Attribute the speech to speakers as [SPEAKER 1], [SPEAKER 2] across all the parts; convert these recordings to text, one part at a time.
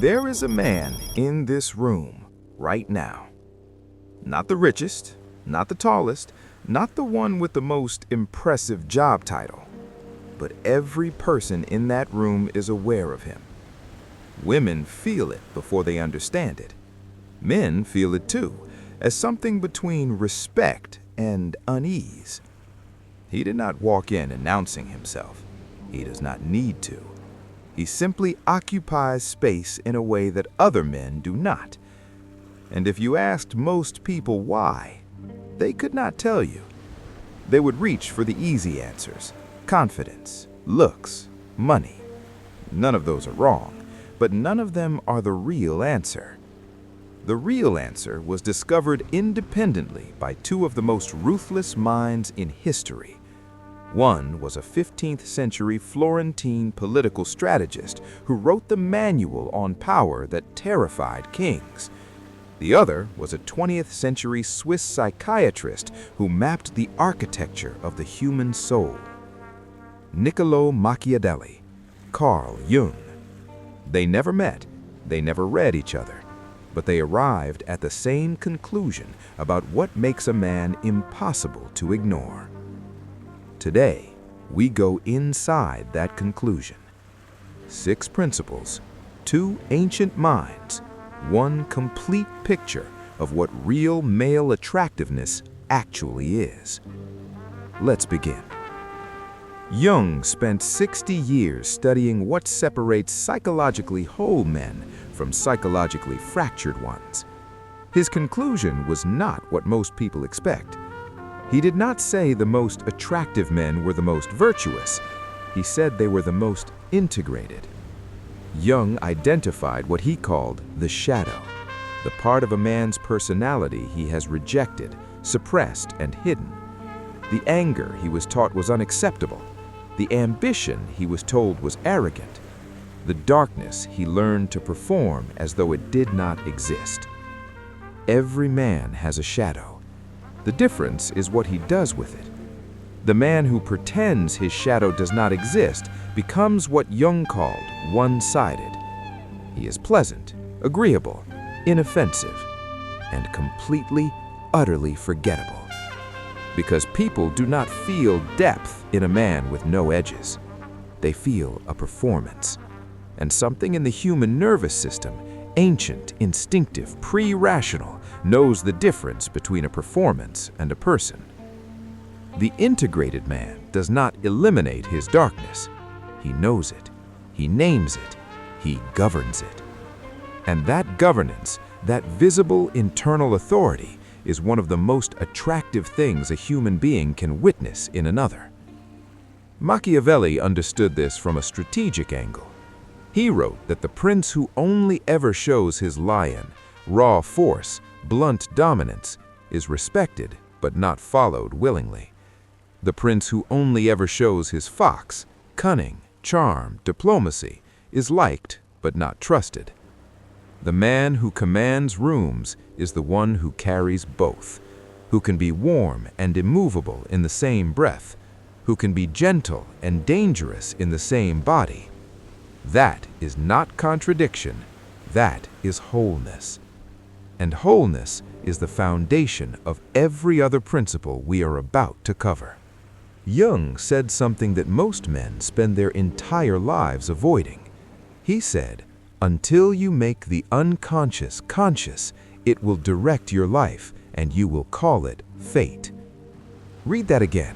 [SPEAKER 1] There is a man in this room right now. Not the richest, not the tallest, not the one with the most impressive job title, but every person in that room is aware of him. Women feel it before they understand it. Men feel it too, as something between respect and unease. He did not walk in announcing himself. He does not need to. He simply occupies space in a way that other men do not. And if you asked most people why, they could not tell you. They would reach for the easy answers: confidence, looks, money. None of those are wrong, but none of them are the real answer. The real answer was discovered independently by two of the most ruthless minds in history. One was a 15th century Florentine political strategist who wrote the manual on power that terrified kings. The other was a 20th century Swiss psychiatrist who mapped the architecture of the human soul. Machiavelli, Carl Jung. They never met, they never read each other, but they arrived at the same conclusion about what makes a man impossible to ignore. Today, we go inside that conclusion. 6 principles, 2 ancient minds, 1 complete picture of what real male attractiveness actually is. Let's begin. Jung spent 60 years studying what separates psychologically whole men from psychologically fractured ones. His conclusion was not what most people expect. He did not say the most attractive men were the most virtuous. He said they were the most integrated. Jung identified what he called the shadow, the part of a man's personality he has rejected, suppressed, and hidden. The anger he was taught was unacceptable. The ambition he was told was arrogant. The darkness he learned to perform as though it did not exist. Every man has a shadow. The difference is what he does with it. The man who pretends his shadow does not exist becomes what Jung called one-sided. He is pleasant, agreeable, inoffensive, and completely, utterly forgettable. Because people do not feel depth in a man with no edges. They feel a performance. And something in the human nervous system, ancient, instinctive, pre-rational, knows the difference between a performance and a person. The integrated man does not eliminate his darkness. He knows it, he names it, he governs it. And that governance, that visible internal authority, is one of the most attractive things a human being can witness in another. Machiavelli understood this from a strategic angle. He wrote that the prince who only ever shows his lion, raw force, blunt dominance, is respected but not followed willingly. The prince who only ever shows his fox, cunning, charm, diplomacy, is liked but not trusted. The man who commands rooms is the one who carries both, who can be warm and immovable in the same breath, who can be gentle and dangerous in the same body. That is not contradiction, that is wholeness. And wholeness is the foundation of every other principle we are about to cover. Jung said something that most men spend their entire lives avoiding. He said, "Until you make the unconscious conscious, it will direct your life and you will call it fate." Read that again.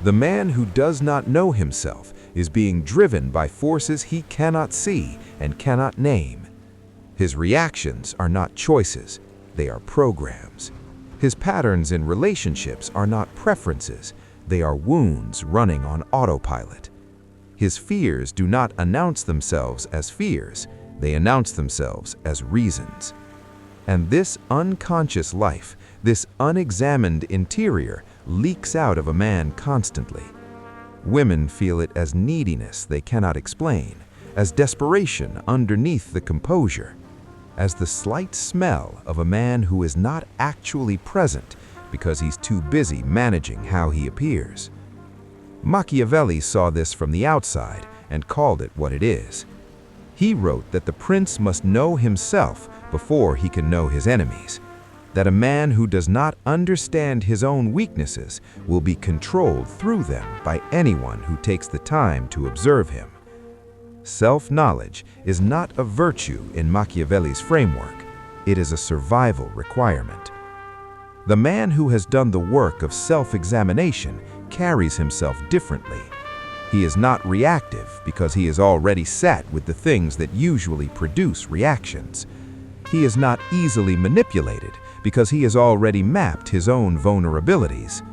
[SPEAKER 1] The man who does not know himself is being driven by forces he cannot see and cannot name. His reactions are not choices, they are programs. His patterns in relationships are not preferences, they are wounds running on autopilot. His fears do not announce themselves as fears, they announce themselves as reasons. And this unconscious life, this unexamined interior, leaks out of a man constantly. Women feel it as neediness they cannot explain, as desperation underneath the composure, as the slight smell of a man who is not actually present because he's too busy managing how he appears. Machiavelli saw this from the outside and called it what it is. He wrote that the prince must know himself before he can know his enemies, that a man who does not understand his own weaknesses will be controlled through them by anyone who takes the time to observe him. Self-knowledge is not a virtue in Machiavelli's framework. It is a survival requirement. The man who has done the work of self-examination carries himself differently. He is not reactive because he has already sat with the things that usually produce reactions. He is not easily manipulated because he has already mapped his own vulnerabilities.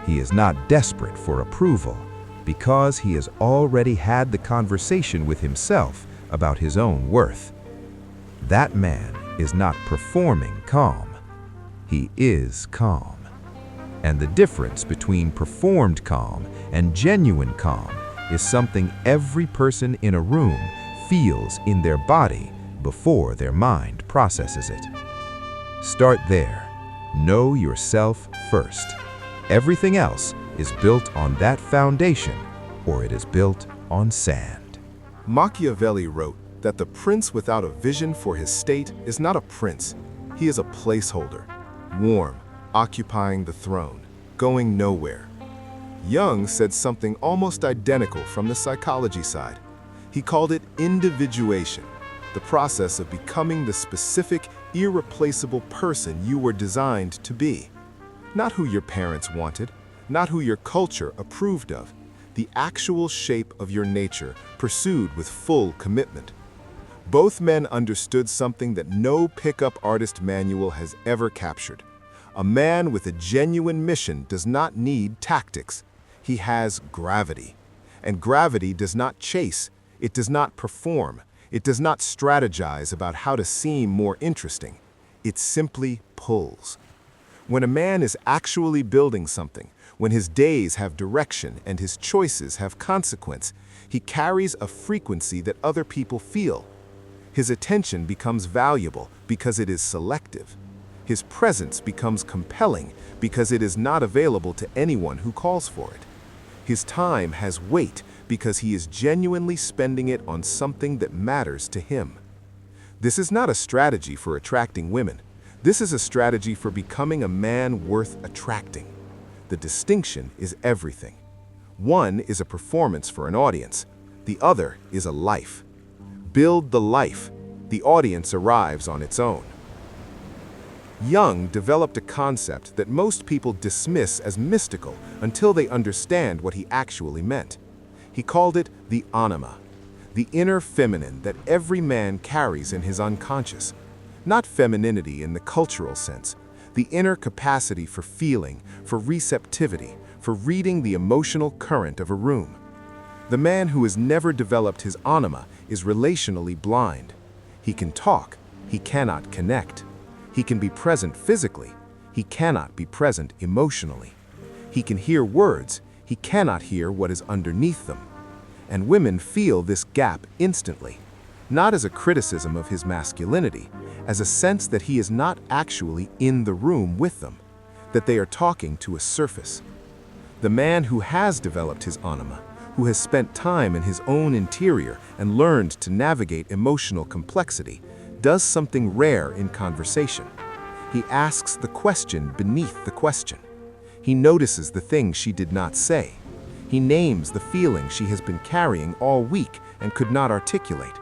[SPEAKER 1] He is not desperate for approval because he has already had the conversation with himself about his own worth. That man is not performing calm. He is calm. And the difference between performed calm and genuine calm is something every person in a room feels in their body before their mind processes it. Start there. Know yourself first. Everything else is built on that foundation, or it is built on sand.
[SPEAKER 2] Machiavelli wrote that the prince without a vision for his state is not a prince. He is a placeholder, warm, occupying the throne, going nowhere. Jung said something almost identical from the psychology side. He called it individuation, the process of becoming the specific, irreplaceable person you were designed to be. Not who your parents wanted, not who your culture approved of, the actual shape of your nature pursued with full commitment. Both men understood something that no pickup artist manual has ever captured. A man with a genuine mission does not need tactics. He has gravity. And gravity does not chase. It does not perform. It does not strategize about how to seem more interesting. It simply pulls. When a man is actually building something, when his days have direction and his choices have consequence, he carries a frequency that other people feel. His attention becomes valuable because it is selective. His presence becomes compelling because it is not available to anyone who calls for it. His time has weight because he is genuinely spending it on something that matters to him. This is not a strategy for attracting women. This is a strategy for becoming a man worth attracting. The distinction is everything. One is a performance for an audience. The other is a life. Build the life. The audience arrives on its own. Jung developed a concept that most people dismiss as mystical until they understand what he actually meant. He called it the Anima, the inner feminine that every man carries in his unconscious. Not femininity in the cultural sense, the inner capacity for feeling, for receptivity, for reading the emotional current of a room. The man who has never developed his anima is relationally blind. He can talk, he cannot connect. He can be present physically, he cannot be present emotionally. He can hear words, he cannot hear what is underneath them. And women feel this gap instantly, not as a criticism of his masculinity, as a sense that he is not actually in the room with them, that they are talking to a surface. The man who has developed his anima, who has spent time in his own interior and learned to navigate emotional complexity, does something rare in conversation. He asks the question beneath the question. He notices the things she did not say. He names the feeling she has been carrying all week and could not articulate.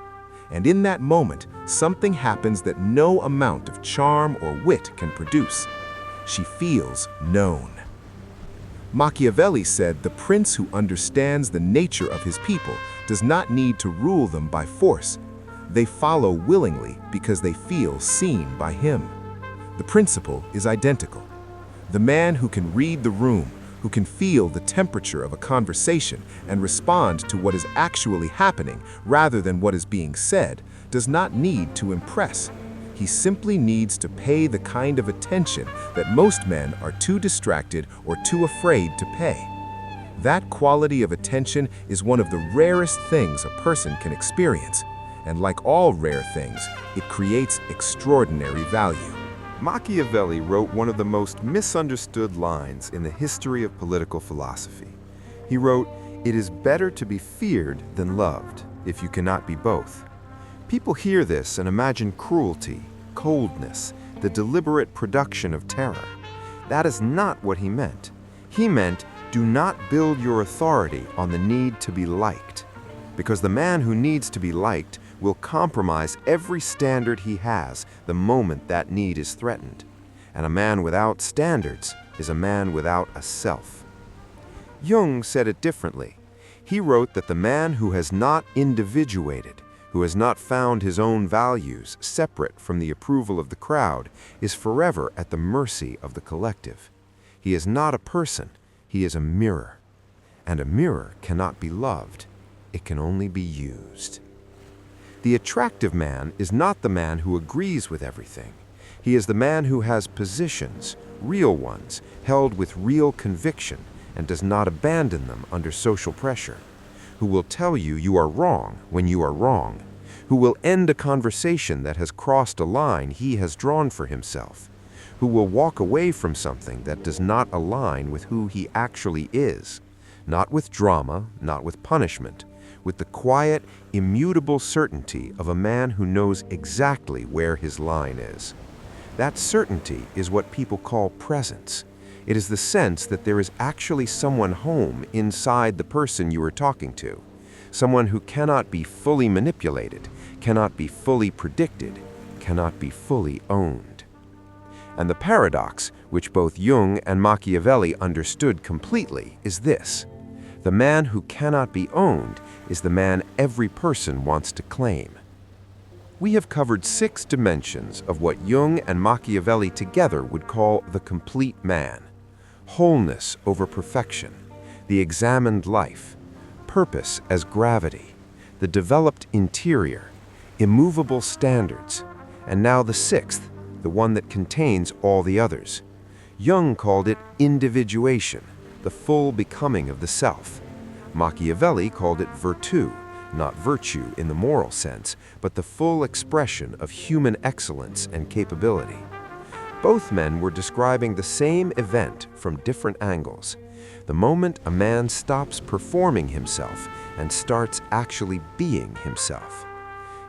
[SPEAKER 2] And in that moment, something happens that no amount of charm or wit can produce. She feels known. Machiavelli said the prince who understands the nature of his people does not need to rule them by force. They follow willingly because they feel seen by him. The principle is identical. The man who can read the room, who can feel the temperature of a conversation and respond to what is actually happening rather than what is being said, does not need to impress. He simply needs to pay the kind of attention that most men are too distracted or too afraid to pay. That quality of attention is one of the rarest things a person can experience, and like all rare things, it creates extraordinary value.
[SPEAKER 3] Machiavelli wrote one of the most misunderstood lines in the history of political philosophy. He wrote, "It is better to be feared than loved, if you cannot be both." People hear this and imagine cruelty, coldness, the deliberate production of terror. That is not what he meant. He meant, do not build your authority on the need to be liked, because the man who needs to be liked will compromise every standard he has the moment that need is threatened. And a man without standards is a man without a self. Jung said it differently. He wrote that the man who has not individuated, who has not found his own values separate from the approval of the crowd, is forever at the mercy of the collective. He is not a person, he is a mirror. And a mirror cannot be loved, it can only be used. The attractive man is not the man who agrees with everything. He is the man who has positions, real ones, held with real conviction, and does not abandon them under social pressure, who will tell you you are wrong when you are wrong, who will end a conversation that has crossed a line he has drawn for himself, who will walk away from something that does not align with who he actually is, not with drama, not with punishment, with the quiet, immutable certainty of a man who knows exactly where his line is. That certainty is what people call presence. It is the sense that there is actually someone home inside the person you are talking to, someone who cannot be fully manipulated, cannot be fully predicted, cannot be fully owned. And the paradox, which both Jung and Machiavelli understood completely, is this: the man who cannot be owned is the man every person wants to claim. We have covered 6 dimensions of what Jung and Machiavelli together would call the complete man: wholeness over perfection, the examined life, purpose as gravity, the developed interior, immovable standards, and now the 6th, the one that contains all the others. Jung called it individuation, the full becoming of the self. Machiavelli called it virtù, not virtue in the moral sense, but the full expression of human excellence and capability. Both men were describing the same event from different angles. The moment a man stops performing himself and starts actually being himself.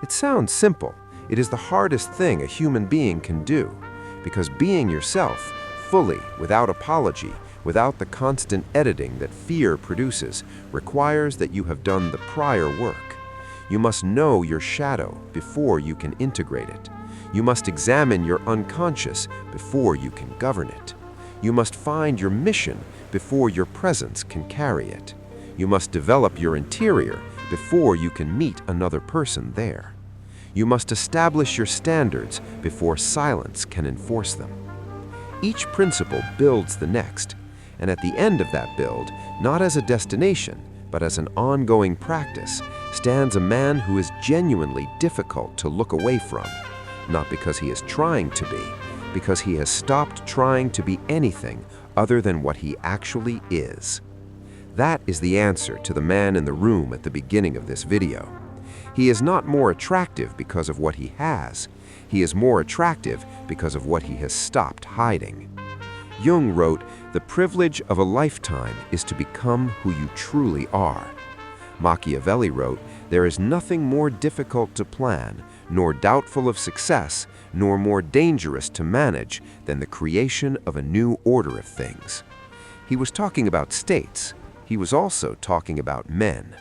[SPEAKER 3] It sounds simple. It is the hardest thing a human being can do, because being yourself, fully, without apology, without the constant editing that fear produces, requires that you have done the prior work. You must know your shadow before you can integrate it. You must examine your unconscious before you can govern it. You must find your mission before your presence can carry it. You must develop your interior before you can meet another person there. You must establish your standards before silence can enforce them. Each principle builds the next, and at the end of that build, not as a destination, but as an ongoing practice, stands a man who is genuinely difficult to look away from, not because he is trying to be, because he has stopped trying to be anything other than what he actually is. That is the answer to the man in the room at the beginning of this video. He is not more attractive because of what he has. He is more attractive because of what he has stopped hiding. Jung wrote, "The privilege of a lifetime is to become who you truly are." Machiavelli wrote, "There is nothing more difficult to plan, nor doubtful of success, nor more dangerous to manage than the creation of a new order of things." He was talking about states. He was also talking about men.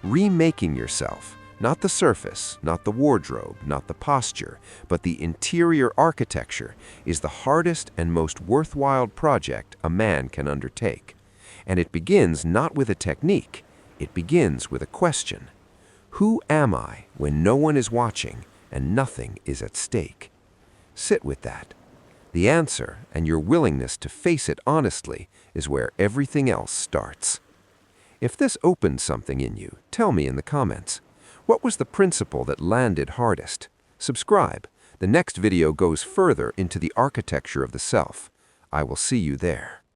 [SPEAKER 3] Remaking yourself, not the surface, not the wardrobe, not the posture, but the interior architecture, is the hardest and most worthwhile project a man can undertake. And it begins not with a technique, it begins with a question. Who am I when no one is watching and nothing is at stake? Sit with that. The answer, and your willingness to face it honestly, is where everything else starts. If this opened something in you, tell me in the comments. What was the principle that landed hardest? Subscribe. The next video goes further into the architecture of the self. I will see you there.